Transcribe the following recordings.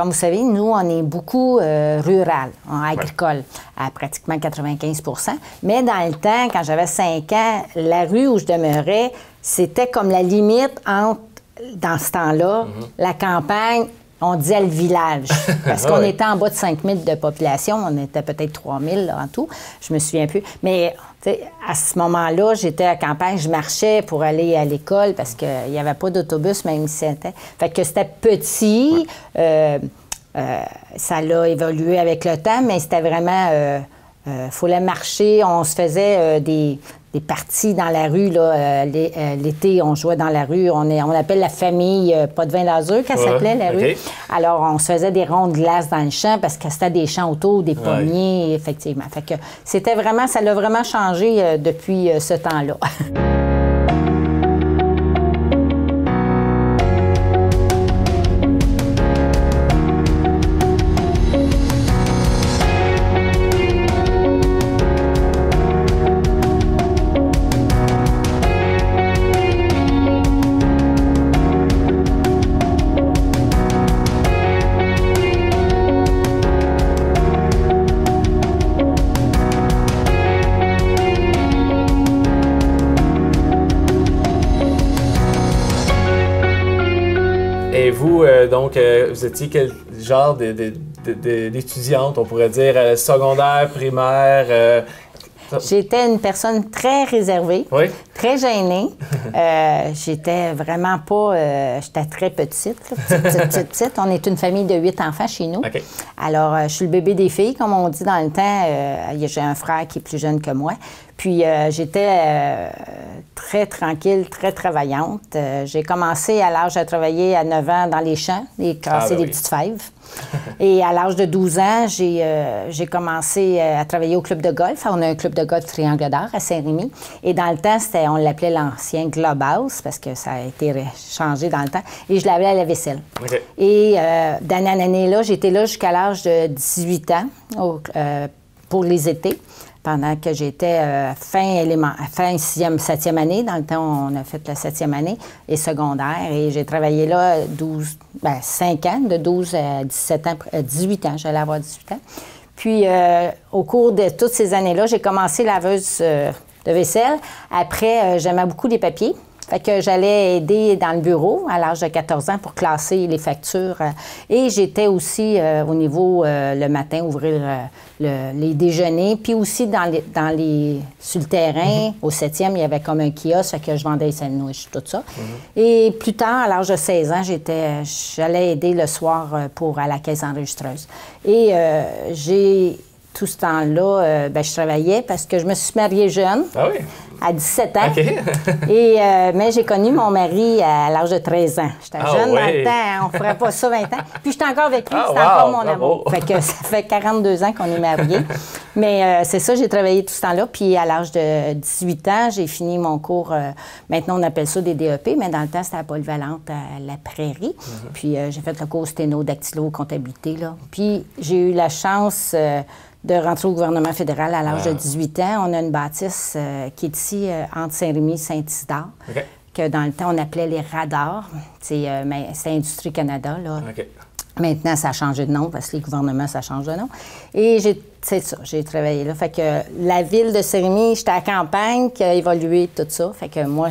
comme vous savez, nous, on est beaucoup rural, agricole, à pratiquement 95 %. Mais dans le temps, quand j'avais 5 ans, la rue où je demeurais, c'était comme la limite entre, dans ce temps-là, la campagne, on disait le village. Parce qu'on était en bas de 5 000 de population. On était peut-être 3 000 en tout. Je me souviens plus. Mais à ce moment-là, j'étais à la campagne. Je marchais pour aller à l'école parce qu'il n'y avait pas d'autobus, même si c'était. Fait que c'était petit. Ça l'a évolué avec le temps, mais c'était vraiment... fallait marcher. On se faisait des parties dans la rue. L'été, on jouait dans la rue. On appelle la famille Pas de vin d'azur, qu'elle s'appelait, la rue. Alors, on se faisait des ronds de glace dans le champ parce que c'était des champs autour, des pommiers, effectivement. Fait que c'était vraiment... Ça l'a vraiment changé depuis ce temps-là. Et vous, donc, vous étiez quel genre d'étudiante, on pourrait dire, secondaire, primaire? J'étais une personne très réservée, très gênée. J'étais vraiment pas... j'étais très petite, petite. On est une famille de 8 enfants chez nous. Alors, je suis le bébé des filles, comme on dit dans le temps. J'ai un frère qui est plus jeune que moi. Puis, j'étais très tranquille, très travaillante. J'ai commencé à l'âge de travailler à 9 ans dans les champs, casser des petites fèves. Et à l'âge de 12 ans, j'ai commencé à travailler au club de golf. On a un club de golf Triangle d'Or à Saint-Rémy. Et dans le temps, on l'appelait l'ancien Clubhouse parce que ça a été changé dans le temps. Et je lavais à la vaisselle. Et d'année en année, là, j'étais là jusqu'à l'âge de 18 ans pour les étés. Pendant que j'étais fin 6e, 7e année. Dans le temps, on a fait la 7e année et secondaire. Et j'ai travaillé là 5 ans, de 12 à 17 ans, 18 ans. J'allais avoir 18 ans. Puis, au cours de toutes ces années-là, j'ai commencé laveuse de vaisselle. Après, j'aimais beaucoup les papiers. Fait que j'allais aider dans le bureau à l'âge de 14 ans pour classer les factures. Et j'étais aussi au niveau, le matin, ouvrir les déjeuners. Puis aussi sur le terrain, au 7e, il y avait comme un kiosque, fait que je vendais les sandwichs, tout ça. Et plus tard, à l'âge de 16 ans, j'allais aider le soir à la caisse enregistreuse. Et tout ce temps-là, je travaillais parce que je me suis mariée jeune. À 17 ans. Mais j'ai connu mon mari à l'âge de 13 ans. J'étais jeune dans le temps, on ne ferait pas ça 20 ans. Puis j'étais encore avec lui, c'était encore mon amour. Fait que ça fait 42 ans qu'on est mariés. Mais c'est ça, j'ai travaillé tout ce temps-là. Puis à l'âge de 18 ans, j'ai fini mon cours, maintenant on appelle ça des DEP, mais dans le temps, c'était à Polyvalente, à la Prairie. Puis j'ai fait le cours sténo, dactylo, comptabilité. Là. Puis j'ai eu la chance... de rentrer au gouvernement fédéral à l'âge de 18 ans. On a une bâtisse qui est ici, entre Saint-Rémy et Saint-Isidore, que dans le temps, on appelait les radars. C'est Industrie Canada, là. Maintenant, ça a changé de nom, parce que les gouvernements, ça change de nom. Et c'est ça, j'ai travaillé là. Fait que la ville de Saint-Rémy, j'étais à la campagne, qui a évolué, tout ça. Fait que moi,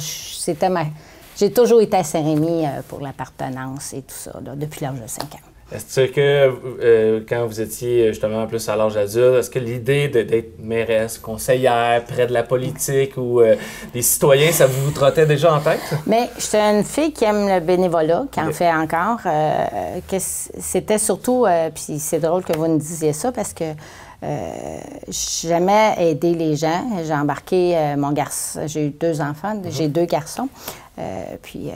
j'ai toujours été à Saint-Rémy pour l'appartenance et tout ça, là, depuis l'âge de 5 ans. Est-ce que, quand vous étiez justement plus à l'âge adulte, est-ce que l'idée d'être mairesse, conseillère, près de la politique ou des citoyens, ça vous trottait déjà en tête? Bien, j'étais une fille qui aime le bénévolat, qui en fait encore. C'était surtout, puis c'est drôle que vous me disiez ça parce que j'aimais aider les gens. J'ai embarqué mon garçon, j'ai eu 2 enfants, j'ai 2 garçons. Puis,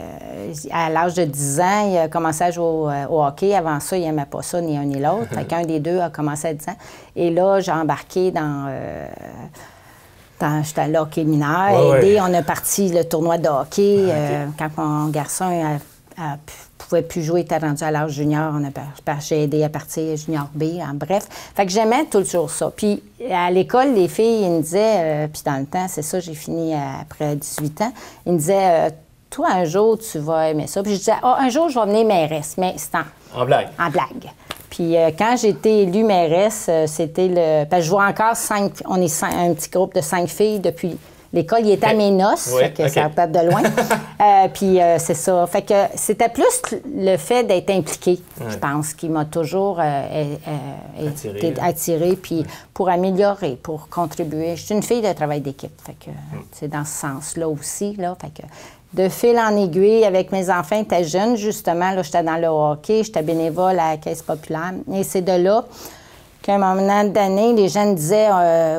à l'âge de 10 ans, il a commencé à jouer au hockey. Avant ça, il n'aimait pas ça, ni un ni l'autre. Fait qu'un des deux a commencé à 10 ans. Et là, j'ai embarqué j'étais à l'hockey mineur. On a parti le tournoi de hockey. Quand mon garçon pouvait plus jouer, il était rendu à l'âge junior. J'ai aidé à partir junior B, bref. Fait que j'aimais toujours ça. Puis, à l'école, les filles, ils me disaient, puis dans le temps, c'est ça, j'ai fini après 18 ans, ils me disaient... toi, un jour, tu vas aimer ça. Puis je disais, un jour, je vais venir mairesse. Mais En blague? En blague. Puis quand j'ai été élue mairesse, c'était le... Parce que je vois encore 5... On est un petit groupe de 5 filles depuis... L'école, il était à mes noces, fait que ça repasse de loin. Puis c'est ça. Fait que c'était plus le fait d'être impliquée, je pense, qui m'a toujours attirée, puis pour améliorer, pour contribuer. Je suis une fille de travail d'équipe, fait que c'est dans ce sens-là aussi, là. Fait que de fil en aiguille, avec mes enfants, étaient jeunes, justement, là, j'étais dans le hockey, j'étais bénévole à la Caisse populaire, et c'est de là qu'à un moment d'année, les gens me disaient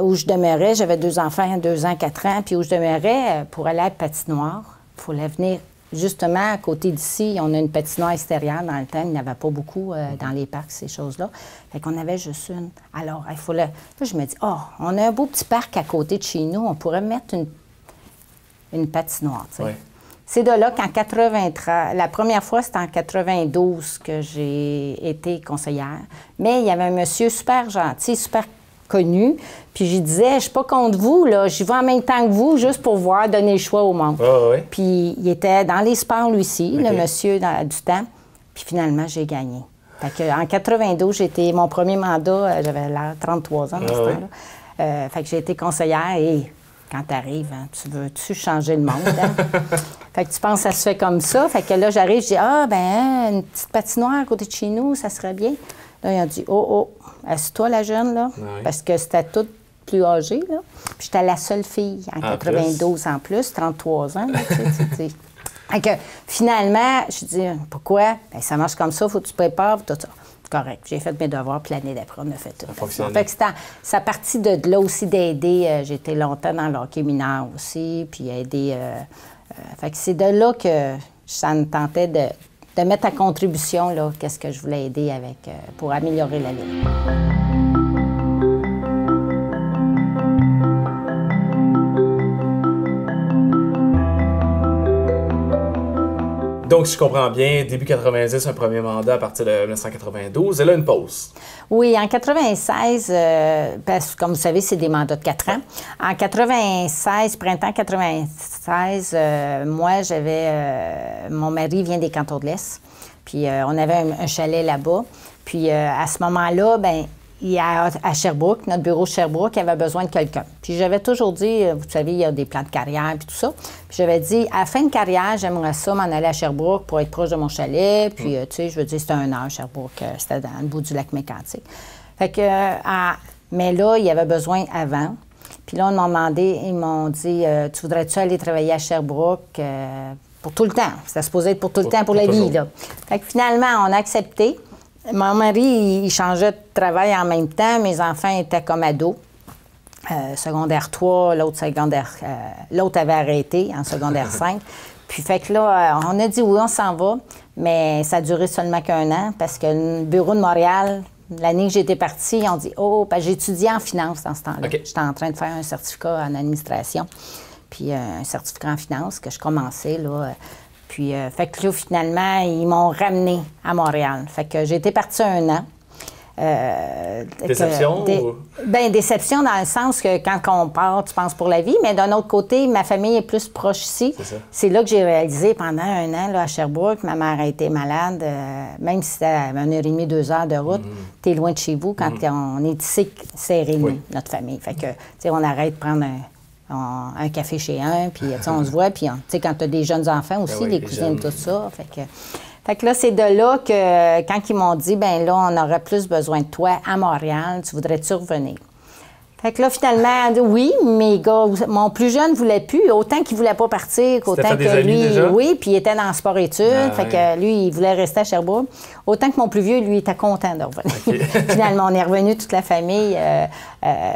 où je demeurais. J'avais 2 enfants, 2 ans, 4 ans. Puis où je demeurais, pour aller à la patinoire, il fallait venir justement à côté d'ici. On a une patinoire extérieure dans le temps. Il n'y en avait pas beaucoup dans les parcs, ces choses-là. Fait qu'on avait juste une. Alors, il fallait... Là, je me dis, on a un beau petit parc à côté de chez nous. On pourrait mettre une patinoire, tu sais. Oui. C'est de là qu'en 93, la première fois, c'était en 92 que j'ai été conseillère. Mais il y avait un monsieur super gentil, super connu. Puis je disais, je suis pas contre vous, là, j'y vais en même temps que vous, juste pour voir, donner le choix au monde. Oh, oui. Puis il était dans les sports, lui aussi, le monsieur du temps. Puis finalement, j'ai gagné. Fait que, en 92, j'étais mon premier mandat, j'avais l'air 33 ans à ce temps-là. Fait que j'ai été conseillère et... Quand tu arrives, hein, tu veux-tu changer le monde? Hein? Fait que tu penses que ça se fait comme ça. Fait que là, j'arrive, je dis, une petite patinoire à côté de chez nous, ça serait bien. Là, ils ont dit, assieds-toi, la jeune, là. Oui. Parce que c'était toute plus âgée, là. Puis j'étais la seule fille en 92 en plus, 33 ans. Là, fait que finalement, je dis, pourquoi? Bien, ça marche comme ça, il faut que tu te prépares, tout ça. Correct. J'ai fait mes devoirs, puis l'année d'après, on a fait tout. Fait que ça partit de là aussi d'aider. J'ai été longtemps dans le hockey mineur aussi, puis aider. Fait que c'est de là que ça me tentait de mettre à contribution, là, qu'est-ce que je voulais aider avec pour améliorer la ville. Donc, si je comprends bien, début 90, un premier mandat à partir de 1992, et là, une pause. Oui, en 96, parce que comme vous savez, c'est des mandats de 4 ans. En 96, printemps 96, moi, mon mari vient des Cantons de l'Est, puis on avait un chalet là-bas. Puis à ce moment-là, il y a à Sherbrooke, notre bureau de Sherbrooke, il avait besoin de quelqu'un. Puis j'avais toujours dit, vous savez, il y a des plans de carrière et tout ça. Puis j'avais dit, à la fin de carrière, j'aimerais ça m'en aller à Sherbrooke pour être proche de mon chalet. Puis, tu sais, je veux dire, c'était 1 heure, Sherbrooke. C'était dans le bout du lac Mécantic. Fait que, mais là, il y avait besoin avant. Puis là, on m'a demandé, ils m'ont dit, tu voudrais-tu aller travailler à Sherbrooke pour tout le temps? C'était supposé être pour tout le temps, pour la vie, là. Fait que finalement, on a accepté. Mon mari, il changeait de travail en même temps. Mes enfants étaient comme ados. Secondaire 3, l'autre avait arrêté en secondaire 5. Puis fait que là, on a dit oui, on s'en va, mais ça a duré seulement qu'1 an parce que le bureau de Montréal, l'année que j'étais partie, ils ont dit parce que j'étudiais en finance dans ce temps-là. Okay. J'étais en train de faire un certificat en administration, puis un certificat en finance que je commençais, là. Puis, fait que là, finalement, ils m'ont ramené à Montréal. Fait que j'ai été partie 1 an. Déception? Déception dans le sens que quand on part, tu penses pour la vie, mais d'un autre côté, ma famille est plus proche ici. C'est là que j'ai réalisé pendant 1 an, là, à Sherbrooke, ma mère a été malade. Même si c'était 1h30, 2 heures de route, t'es loin de chez vous quand on est ici serré, notre famille. Fait que, tu sais, on arrête de prendre un café chez un, puis on se voit, puis tu sais, quand tu as des jeunes enfants aussi, des cousines, tout ça. Fait que là, c'est de là que, quand ils m'ont dit, là, on aurait plus besoin de toi à Montréal, tu voudrais-tu revenir? Fait que là, finalement, oui, mes gars, mon plus jeune ne voulait plus, autant qu'il ne voulait pas partir, qu'autant que lui, oui, puis il était dans le sport-études, fait que lui, il voulait rester à Sherbrooke. Autant que mon plus vieux, lui, était content de revenir. Finalement, on est revenu toute la famille,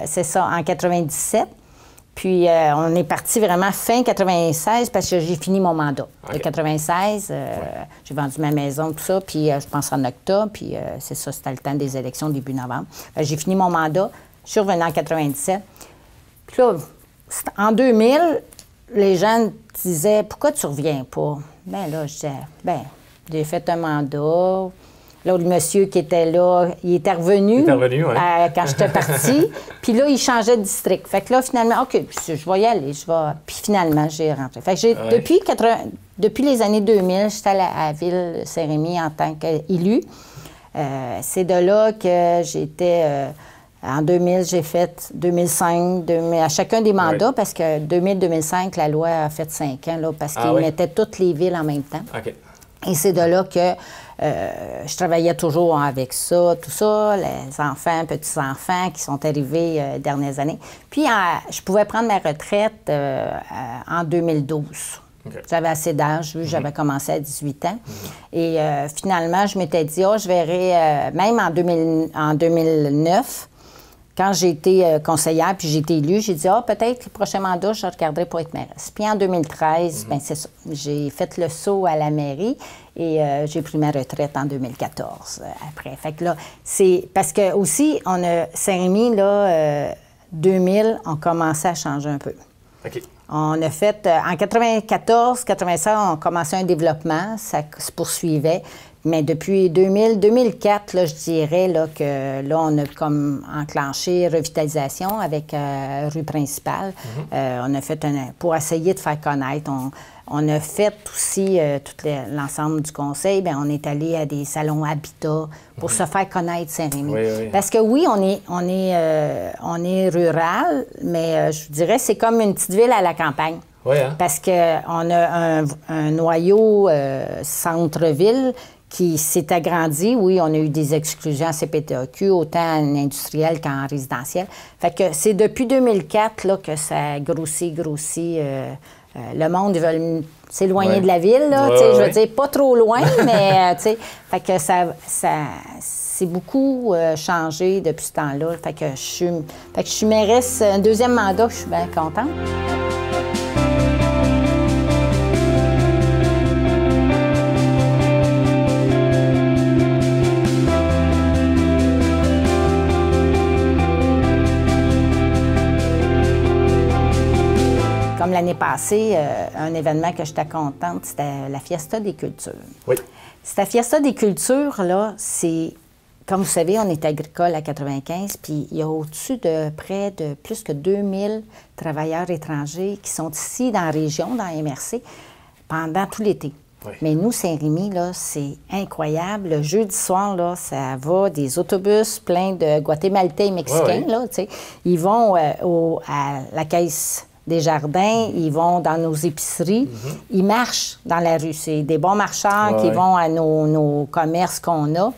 c'est ça, en 97. Puis, on est parti vraiment fin 96 parce que j'ai fini mon mandat. De 96, j'ai vendu ma maison, tout ça, puis je pense en octobre, puis c'est ça, c'était le temps des élections, début novembre. J'ai fini mon mandat, je suis revenue en 97. Puis là, en 2000, les gens disaient « Pourquoi tu reviens pas? » Bien là, je disais « j'ai fait un mandat. » L'autre monsieur qui était là, il était revenu, quand j'étais partie. Puis là, il changeait de district. Fait que là, finalement, OK, je vais y aller. Puis finalement, j'ai rentré. Fait que depuis depuis les années 2000, j'étais à la ville Saint-Rémy en tant qu'élue. C'est de là que j'étais... en 2000, j'ai fait 2005, à chacun des mandats, parce que 2000-2005, la loi a fait 5 ans, là, parce qu'ils mettaient toutes les villes en même temps. OK. Et c'est de là que je travaillais toujours avec ça, tout ça, les enfants, petits-enfants qui sont arrivés les dernières années. Puis, je pouvais prendre ma retraite en 2012. Okay. J'avais assez d'âge, vu que j'avais commencé à 18 ans. Et finalement, je m'étais dit, je verrai, même en 2009, quand j'ai été conseillère puis j'ai été élue, j'ai dit, peut-être le prochain mandat, je regarderai pour être mairesse. Puis en 2013, bien, c'est ça. J'ai fait le saut à la mairie et j'ai pris ma retraite en 2014 après. Fait que là, c'est parce que aussi, on a Saint-Rémy, là, 2000, on commençait à changer un peu. OK. On a fait, en 94, 96, on commençait un développement, ça se poursuivait. Mais depuis 2004, là, je dirais là, que là, on a comme enclenché revitalisation avec rue principale. On a fait pour essayer de faire connaître. On a fait aussi tout l'ensemble du conseil. Bien, on est allé à des salons habitat pour se faire connaître Saint-Rémy. Oui, oui. Parce que oui, on est rural, mais je vous dirais c'est comme une petite ville à la campagne. Oui, hein? Parce qu'on a un noyau centre-ville qui s'est agrandi. Oui, on a eu des exclusions à CPTAQ, autant en industriel qu'en résidentiel. Fait que c'est depuis 2004 là, que ça grossit. Le monde veut s'éloigner de la ville, là, je veux dire, pas trop loin, mais, fait que ça c'est beaucoup changé depuis ce temps-là. Fait que je suis mairesse, un deuxième mandat, je suis bien contente. Comme l'année passée, un événement que j'étais contente, c'était la Fiesta des cultures. Oui. Cette Fiesta des cultures, là, c'est... Comme vous savez, on est agricole à 95, puis il y a au-dessus de près de plus que 2000 travailleurs étrangers qui sont ici dans la région, dans la MRC, pendant tout l'été. Oui. Mais nous, Saint-Rémy, là, c'est incroyable. Le jeudi soir, là, ça va des autobus pleins de Guatémaltais et Mexicains, là, tu sais. Ils vont à la caisse des jardins, ils vont dans nos épiceries, ils marchent dans la rue. C'est des bons marcheurs qui vont à nos commerces qu'on a.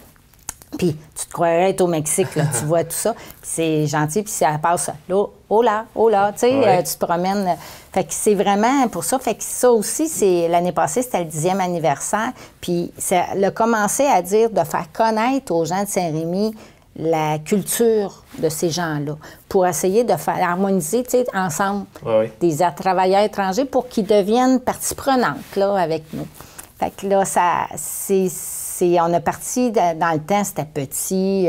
Puis tu te croirais être au Mexique, là, tu vois tout ça. Puis c'est gentil, puis ça passe là, oh là, tu sais, tu te promènes. Fait que c'est vraiment pour ça. Fait que ça aussi, c'est l'année passée, c'était le 10e anniversaire. Puis ça a commencé à dire de faire connaître aux gens de Saint-Rémy la culture de ces gens-là, pour essayer de faire harmoniser, tu sais, ensemble des travailleurs étrangers pour qu'ils deviennent partie prenante, là, avec nous. Fait que là, on a parti, dans le temps, c'était petit,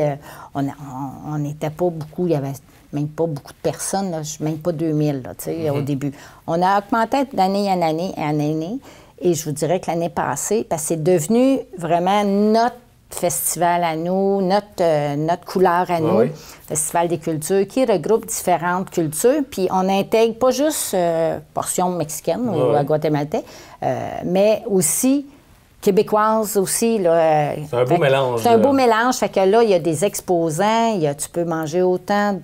on n'était pas beaucoup, il y avait même pas beaucoup de personnes, là, même pas 2000, là, tu sais, au début. On a augmenté d'année en année, et je vous dirais que l'année passée, parce que c'est devenu vraiment notre festival à nous, notre couleur à nous, Festival des cultures, qui regroupe différentes cultures. Puis on intègre pas juste portion mexicaine ou guatémaltais, mais aussi québécoise aussi. C'est un beau mélange. C'est un beau mélange. Fait que là, il y a des exposants. Tu peux manger autant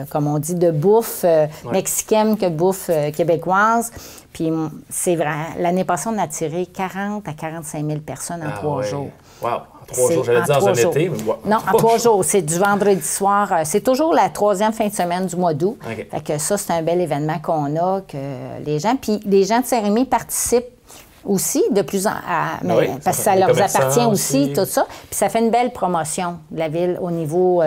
comme on dit, de bouffe mexicaine que bouffe québécoise. Puis c'est vrai, l'année passée, on a attiré 40 à 45 000 personnes en 3 jours. Wow! En 3 jours, j'allais dire dans un été. Mais non, en 3 jours. C'est du vendredi soir. C'est toujours la 3e fin de semaine du mois d'août. Fait que ça, c'est un bel événement qu'on a, que les gens... Puis les gens de Saint-Rémy participent aussi de plus en... parce que ça leur appartient aussi, tout ça. Puis ça fait une belle promotion de la ville au niveau...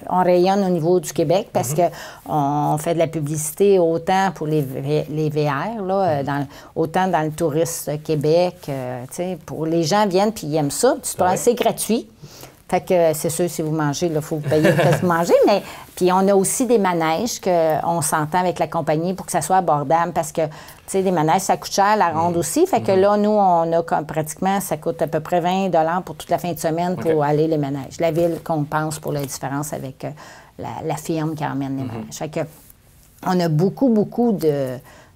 on rayonne au niveau du Québec parce qu'on fait de la publicité autant pour les VR, là, autant dans le tourisme Québec. Tu sais, pour les gens viennent puis ils aiment ça. C'est gratuit. Fait que c'est sûr, si vous mangez, il faut vous payer pour vous manger. Mais puis on a aussi des manèges qu'on s'entend avec la compagnie pour que ça soit abordable parce que, tu sais, des manèges, ça coûte cher, la ronde aussi. Fait que là, nous, on a pratiquement, ça coûte à peu près 20 $ pour toute la fin de semaine pour aller les manèges. La ville compense pour la différence avec la firme qui emmène les manèges. Fait que on a beaucoup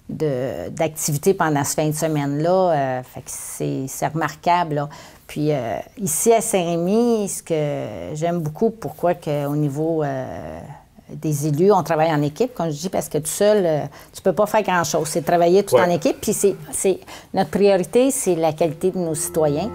d'activités pendant ce fin de semaine-là. Fait que c'est remarquable, là. Puis ici, à Saint-Rémy, ce que j'aime beaucoup, pourquoi qu'au niveau des élus, on travaille en équipe, comme je dis, parce que tout seul, tu peux pas faire grand-chose. C'est travailler tout en équipe. Puis notre priorité, c'est la qualité de nos citoyens.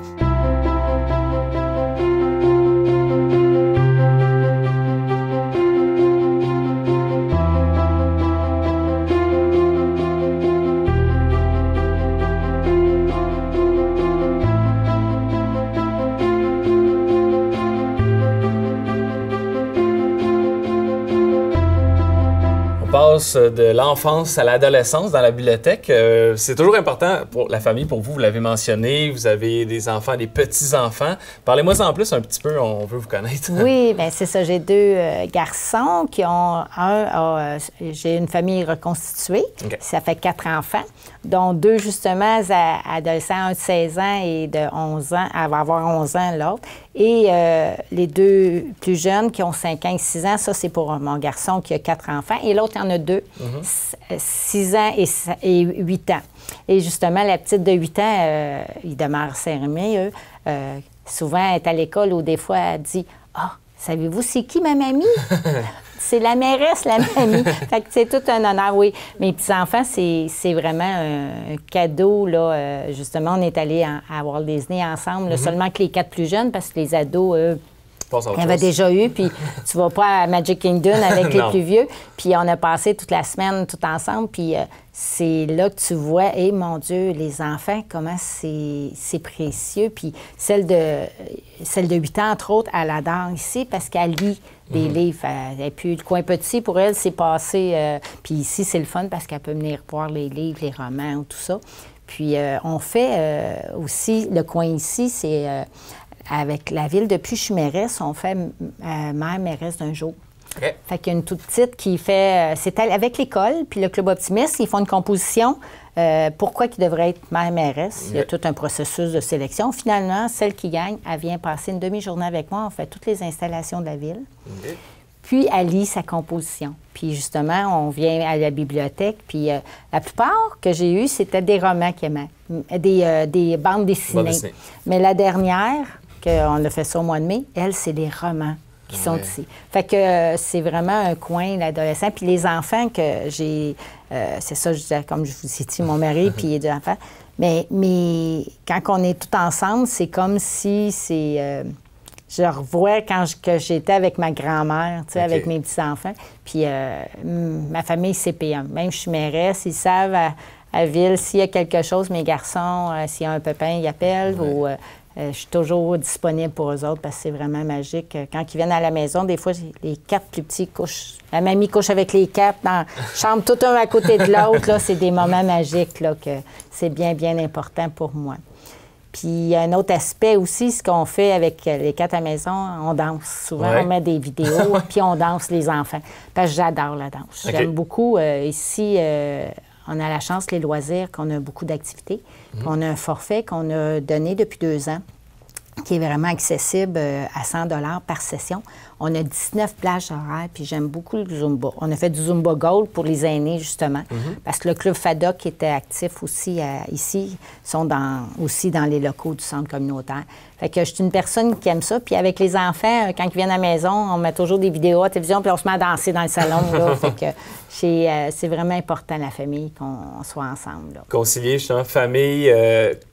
Passe de l'enfance à l'adolescence dans la bibliothèque. C'est toujours important pour la famille, pour vous, vous l'avez mentionné, vous avez des enfants, des petits-enfants. Parlez-moi en plus un petit peu, on veut vous connaître. Oui, bien c'est ça. J'ai deux garçons qui ont j'ai une famille reconstituée. Okay. Ça fait 4 enfants, dont 2 justement adolescents, un de 16 ans et de 11 ans. Elle va avoir 11 ans l'autre. Et les 2 plus jeunes qui ont 5 ans et 6 ans, ça c'est pour mon garçon qui a 4 enfants. Et l'autre, il y en a 2, 6 ans et 8 ans. Et justement, la petite de 8 ans, il demeure à Saint-Rémy, souvent, elle est à l'école où des fois, elle dit « Ah, savez-vous c'est qui ma mamie? » C'est la mairesse, la mamie. Fait que c'est tout un honneur, oui. Mes petits-enfants, c'est vraiment un cadeau, là. Justement, on est allés à Walt Disney ensemble, seulement que les 4 plus jeunes, parce que les ados, il y avait déjà eu, puis tu vas pas à Magic Kingdom avec les plus vieux. Puis on a passé toute la semaine tout ensemble, puis c'est là que tu vois, mon Dieu, les enfants, comment c'est précieux. Puis celle de 8 ans, entre autres, elle adore ici parce qu'elle lit des livres. Et puis le coin petit, pour elle, c'est passé. Puis ici, c'est le fun parce qu'elle peut venir voir les livres, les romans, tout ça. Puis on fait aussi, le coin ici, c'est... avec la ville, depuis que je suis mairesse, on fait mère mairesse d'un jour. Okay. Fait qu'il y a une toute petite qui fait... c'est avec l'école, puis le Club Optimiste, ils font une composition. Pourquoi qu'ils devraient être mère mairesse? Il y a tout un processus de sélection. Finalement, celle qui gagne, elle vient passer une demi-journée avec moi. On fait toutes les installations de la ville. Okay. Puis, elle lit sa composition. Puis, justement, on vient à la bibliothèque. Puis, la plupart que j'ai eues, c'était des romans qu'elle aimait, des bandes dessinées. Mais la dernière... qu'on a fait ça au mois de mai, elle, c'est des romans qui sont ici. Fait que c'est vraiment un coin, l'adolescent. Puis les enfants que j'ai... c'est ça, je disais, comme je vous ai dit, mon mari, puis il y a 2 enfants. Mais quand on est tout ensemble, c'est comme si c'est... je revois que j'étais avec ma grand-mère, tu sais, avec mes petits-enfants. Puis ma famille, c'est payant. Même je suis mairesse, ils savent à Ville, s'il y a quelque chose, mes garçons, s'il y a un pépin, ils appellent ou... je suis toujours disponible pour eux autres parce que c'est vraiment magique. Quand ils viennent à la maison, des fois, les 4 plus petits couchent. La mamie couche avec les 4 dans la chambre, tout un à côté de l'autre. Là, c'est des moments magiques là, que c'est bien, bien important pour moi. Puis, il y a un autre aspect aussi, ce qu'on fait avec les 4 à la maison, on danse. Souvent, on met des vidéos, puis on danse les enfants. Parce que j'adore la danse. J'aime beaucoup. Ici, on a la chance, les loisirs, qu'on a beaucoup d'activités. On a un forfait qu'on a donné depuis 2 ans, qui est vraiment accessible à 100 $ par session. On a 19 plages horaires, puis j'aime beaucoup le Zumba. On a fait du Zumba Gold pour les aînés, justement, parce que le Club FADA, qui était actif aussi ici, sont aussi dans les locaux du centre communautaire. Fait que je suis une personne qui aime ça. Puis avec les enfants, quand ils viennent à la maison, on met toujours des vidéos à la télévision, puis on se met à danser dans le salon. Là. Fait que c'est vraiment important, la famille, qu'on soit ensemble. Là. Concilier, justement, famille...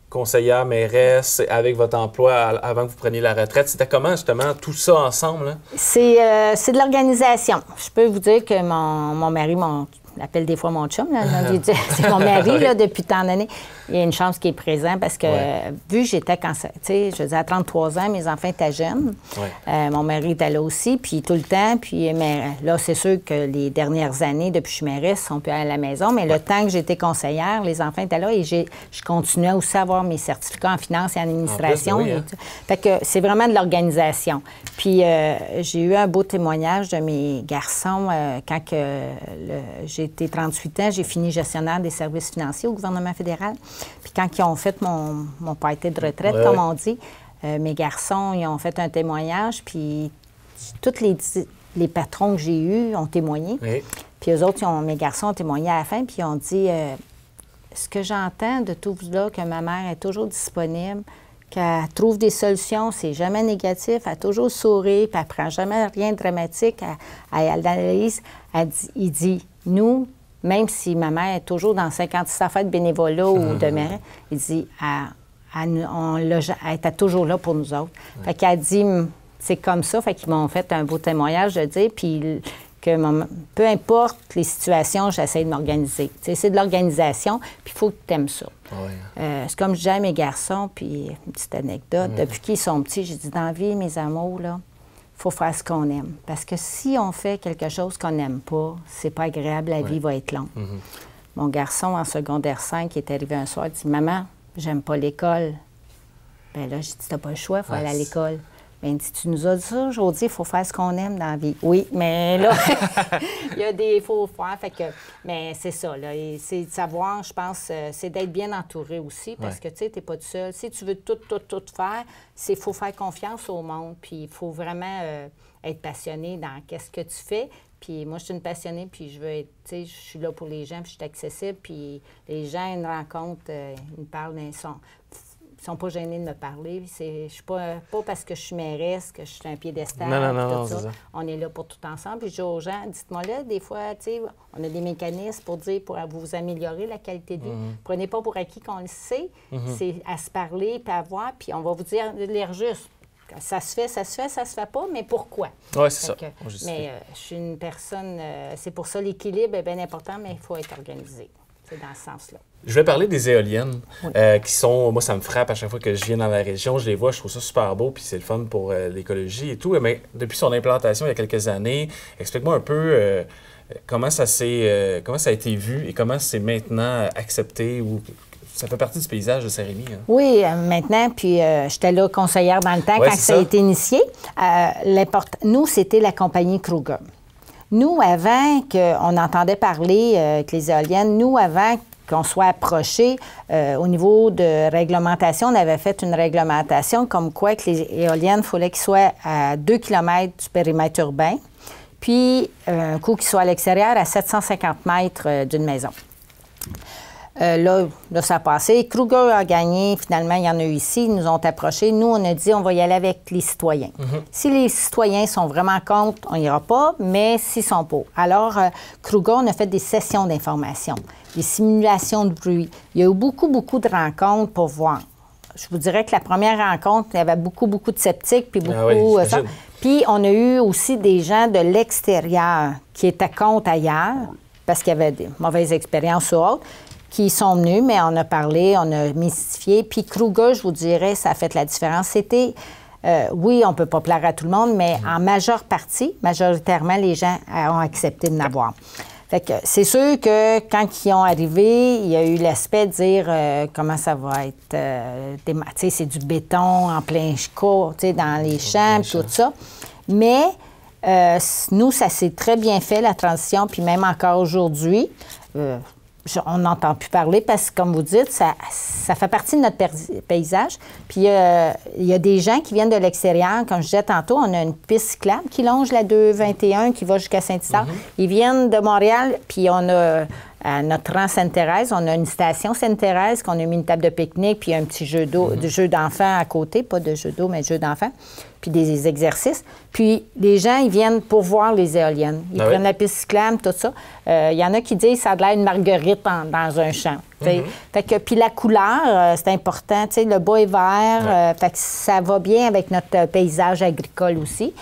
conseillère, mairesse, avec votre emploi avant que vous preniez la retraite. C'était comment, justement, tout ça ensemble? Là? C'est de l'organisation. Je peux vous dire que mon mari, l'appelle des fois mon chum, c'est mon mari là, depuis tant d'années. Il y a une chance qu'il est présent parce que, vu que j'étais cancer, tu sais, je veux dire, à 33 ans, mes enfants étaient jeunes. Mon mari était là aussi, puis tout le temps. Puis mais, là, c'est sûr que les dernières années, depuis que je suis mairesse, on peut aller à la maison. Mais le temps que j'étais conseillère, les enfants étaient là et je continuais aussi à avoir mes certificats en finance et en administration. En plus, fait que c'est vraiment de l'organisation. Puis j'ai eu un beau témoignage de mes garçons quand j'ai été 38 ans, j'ai fini gestionnaire des services financiers au gouvernement fédéral. Puis quand ils ont fait mon party de retraite, comme on dit, mes garçons, ils ont fait un témoignage, puis tous les patrons que j'ai eus ont témoigné. Puis eux autres, mes garçons ont témoigné à la fin, puis ils ont dit ce que j'entends de tout là, que ma mère est toujours disponible, qu'elle trouve des solutions, c'est jamais négatif, elle a toujours souri, puis elle prend jamais rien de dramatique, elle analyse, il dit, nous, même si ma mère est toujours dans 56 affaires de bénévolat ou de mairie, il dit, elle était toujours là pour nous autres. Fait qu'elle dit, c'est comme ça, fait qu'ils m'ont fait un beau témoignage de dire, puis que peu importe les situations, j'essaie de m'organiser. C'est de l'organisation, puis il faut que tu aimes ça. C'est comme je dis à mes garçons, puis une petite anecdote, depuis qu'ils sont petits, j'ai dit, dans la vie, mes amours, là, il faut faire ce qu'on aime. Parce que si on fait quelque chose qu'on n'aime pas, c'est pas agréable, la vie va être longue. Mon garçon, en secondaire 5, qui est arrivé un soir, il dit, « Maman, j'aime pas l'école. » Bien là, j'ai dit, « T'as pas le choix, il faut aller à l'école. » Bien, tu nous as dit ça aujourd'hui, il faut faire ce qu'on aime dans la vie. Oui, mais là, il y a des faux faire. Fait que, mais c'est ça, là. C'est de savoir, je pense, c'est d'être bien entouré aussi, parce que, tu sais, tu n'es pas tout seul. Si tu veux tout faire, il faut faire confiance au monde, puis il faut vraiment être passionné dans qu'est-ce que tu fais. Puis moi, je suis une passionnée, puis je veux être, tu sais, je suis là pour les gens, puis je suis accessible, puis les gens, ils me rencontrent, ils me parlent d'un son. Ils ne sont pas gênés de me parler. Je ne suis pas parce que je suis mairesse que je suis un piédestal. Non, tout ça. On est là pour tout ensemble. Puis je dis aux gens, dites-moi là, des fois, tu sais, on a des mécanismes pour dire, pour vous améliorer la qualité de vie. Prenez pas pour acquis qu'on le sait. C'est à se parler, puis à voir, puis on va vous dire l'air juste. Ça se fait, ça se fait pas, mais pourquoi? Oui, c'est ça. Mais je suis une personne, c'est pour ça l'équilibre est bien important, mais il faut être organisé. C'est dans ce sens-là. Je vais parler des éoliennes qui sont... Moi, ça me frappe à chaque fois que je viens dans la région. Je les vois, je trouve ça super beau, puis c'est le fun pour l'écologie et tout. Mais depuis son implantation il y a quelques années, explique-moi un peu comment ça a été vu et comment c'est maintenant accepté ou... Ça fait partie du paysage de Saint-Rémy. Hein? Oui, maintenant, puis j'étais là conseillère dans le temps quand ça a été initié. Nous, c'était la compagnie Kruger. Nous, avant qu'on entendait parler que les éoliennes, nous, avant qu'on soit approchés au niveau de réglementation, on avait fait une réglementation comme quoi que les éoliennes, il fallait qu'ils soient à 2 km du périmètre urbain, puis un coup qu'ils soient à l'extérieur à 750 mètres d'une maison. Là, ça a passé. Kruger a gagné. Finalement, il y en a eu ici. Ils nous ont approchés. Nous, on a dit, on va y aller avec les citoyens. Si les citoyens sont vraiment contre, on n'ira pas, mais s'ils sont pour. Alors, Kruger, on a fait des sessions d'information, des simulations de bruit. Il y a eu beaucoup de rencontres pour voir. Je vous dirais que la première rencontre, il y avait beaucoup de sceptiques, puis beaucoup... Puis, on a eu aussi des gens de l'extérieur qui étaient contre ailleurs, parce qu'il y avait des mauvaises expériences ou autres, qui sont venus, mais on a parlé, on a mystifié. Puis Kruger, je vous dirais, ça a fait la différence. C'était, oui, on ne peut pas plaire à tout le monde, mais en majeure partie, majoritairement, les gens ont accepté de n'avoir. Fait que c'est sûr que quand ils ont arrivé, il y a eu l'aspect de dire comment ça va être. Tu sais, c'est du béton en plein cours, tu sais, dans les champs, tout ça. Mais nous, ça s'est très bien fait, la transition, puis même encore aujourd'hui. On n'entend plus parler parce que, comme vous dites, ça fait partie de notre paysage. Puis, il y a des gens qui viennent de l'extérieur. Comme je disais tantôt, on a une piste cyclable qui longe la 221 qui va jusqu'à Saint-Isard. Ils viennent de Montréal, puis on a... À notre rang Sainte-Thérèse, on a une station Sainte-Thérèse qu'on a mis une table de pique-nique puis un petit jeu d'enfants à côté, pas de jeu d'eau, mais de jeu d'enfants, puis des exercices. Puis les gens, ils viennent pour voir les éoliennes. Ils prennent la piste cyclable, tout ça. Il y en a qui disent que ça a l'air une marguerite dans un champ. Fait que, puis la couleur, c'est important. Le bas est vert, fait que ça va bien avec notre paysage agricole aussi.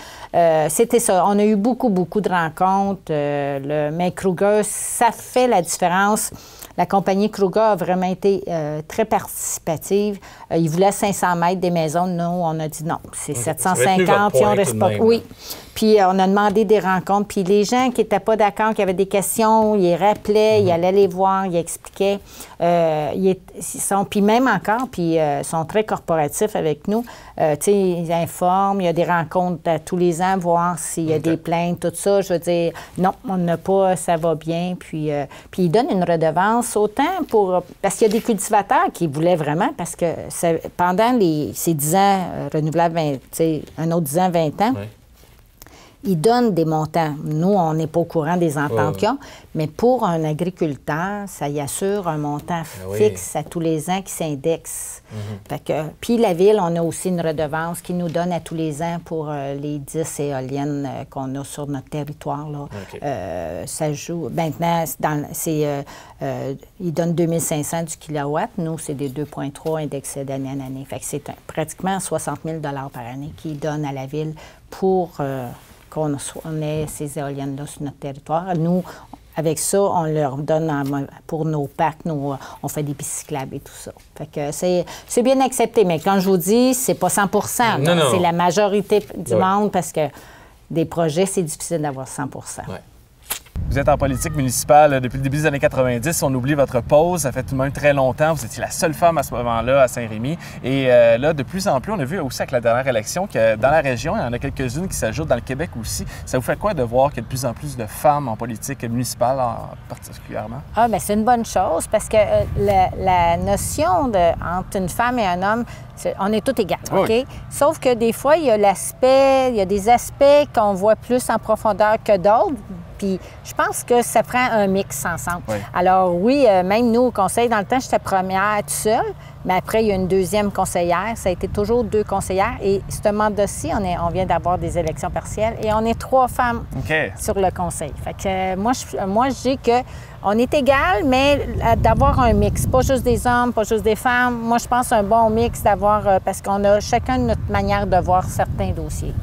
C'était ça. On a eu beaucoup de rencontres. Mais Kruger, ça fait la différence. La compagnie Kruger a vraiment été très participative. Ils voulaient 500 mètres des maisons. Nous, on a dit non. C'est 750. Puis on respecte. Oui. Puis on a demandé des rencontres. Puis les gens qui n'étaient pas d'accord, qui avaient des questions, ils rappelaient, ils allaient les voir, ils expliquaient. Puis même encore, puis ils sont très corporatifs avec nous. Tu sais, ils informent, il y a des rencontres tous les ans, voir s'il y a des plaintes, tout ça. Je veux dire, non, on n'a pas, ça va bien. Puis ils donnent une redevance autant pour... Parce qu'il y a des cultivateurs qui voulaient vraiment, parce que pendant ces 10 ans renouvelables, un autre 10 ans, 20 ans, ils donnent des montants. Nous, on n'est pas au courant des ententes qu'ils ont, mais pour un agriculteur, ça y assure un montant fixe à tous les ans qui s'indexe. Puis la Ville, on a aussi une redevance qui nous donne à tous les ans pour les 10 éoliennes qu'on a sur notre territoire. Là. Ça joue. Maintenant, ils donnent 2500 du kilowatt. Nous, c'est des 2,3 indexés d'année en année. Fait que c'est pratiquement 60 000 par année qu'ils donnent à la Ville pour qu'on ait ces éoliennes-là sur notre territoire. Nous, avec ça, on leur donne pour nos parcs, on fait des pistes cyclables et tout ça. Fait que c'est bien accepté, mais quand je vous dis, c'est pas 100 non. C'est la majorité du monde parce que des projets, c'est difficile d'avoir 100 Vous êtes en politique municipale depuis le début des années 90. On oublie votre pause. Ça fait tout de même très longtemps. Vous étiez la seule femme à ce moment-là à Saint-Rémy. Et là, de plus en plus, on a vu aussi avec la dernière élection que dans la région, il y en a quelques-unes qui s'ajoutent, dans le Québec aussi. Ça vous fait quoi de voir qu'il y a de plus en plus de femmes en politique municipale particulièrement? Ah, bien, c'est une bonne chose parce que la notion entre une femme et un homme, on est tous égaux, OK? Sauf que des fois, il y a des aspects qu'on voit plus en profondeur que d'autres. Puis je pense que ça prend un mix ensemble. Alors oui, même nous au conseil, dans le temps, j'étais première toute seule, mais après, il y a une deuxième conseillère. Ça a été toujours 2 conseillères. Et ce mandat-ci, on vient d'avoir des élections partielles et on est 3 femmes sur le conseil. Fait que moi, je dis qu'on est égal, mais d'avoir un mix. Pas juste des hommes, pas juste des femmes. Moi, je pense un bon mix d'avoir, parce qu'on a chacun notre manière de voir certains dossiers.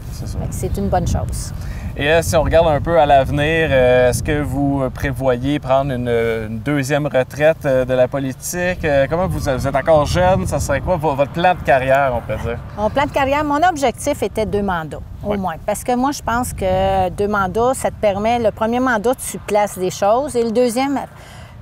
C'est une bonne chose. Et si on regarde un peu à l'avenir, est-ce que vous prévoyez prendre une deuxième retraite de la politique? Comment vous êtes encore jeune? Ça serait quoi votre plan de carrière, on peut dire? Mon plan de carrière, mon objectif était 2 mandats, au moins. Parce que moi, je pense que 2 mandats, ça te permet... Le premier mandat, tu places des choses. Et le deuxième...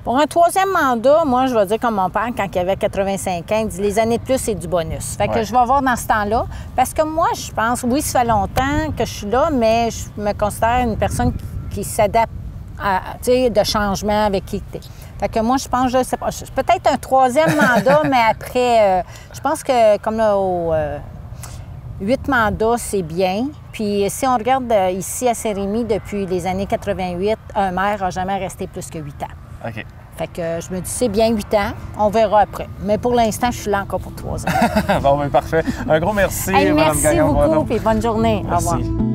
Pour un 3e mandat, moi, je vais dire comme mon père, quand il avait 85 ans, il dit les années de plus, c'est du bonus. Fait que je vais voir dans ce temps-là. Parce que moi, je pense, oui, ça fait longtemps que je suis là, mais je me considère une personne qui s'adapte à, de changement avec qui tu es. Fait que moi, je pense, je sais pas, peut-être un 3e mandat, mais après, je pense que comme là, 8 mandats, c'est bien. Puis si on regarde ici à Saint-Rémy, depuis les années 88, un maire n'a jamais resté plus que 8 ans. OK. Fait que je me dis, c'est bien 8 ans, on verra après. Mais pour l'instant, je suis là encore pour 3 ans. Bon, bien, parfait. Un gros merci, Merci beaucoup, puis bonne journée. Merci. Au revoir.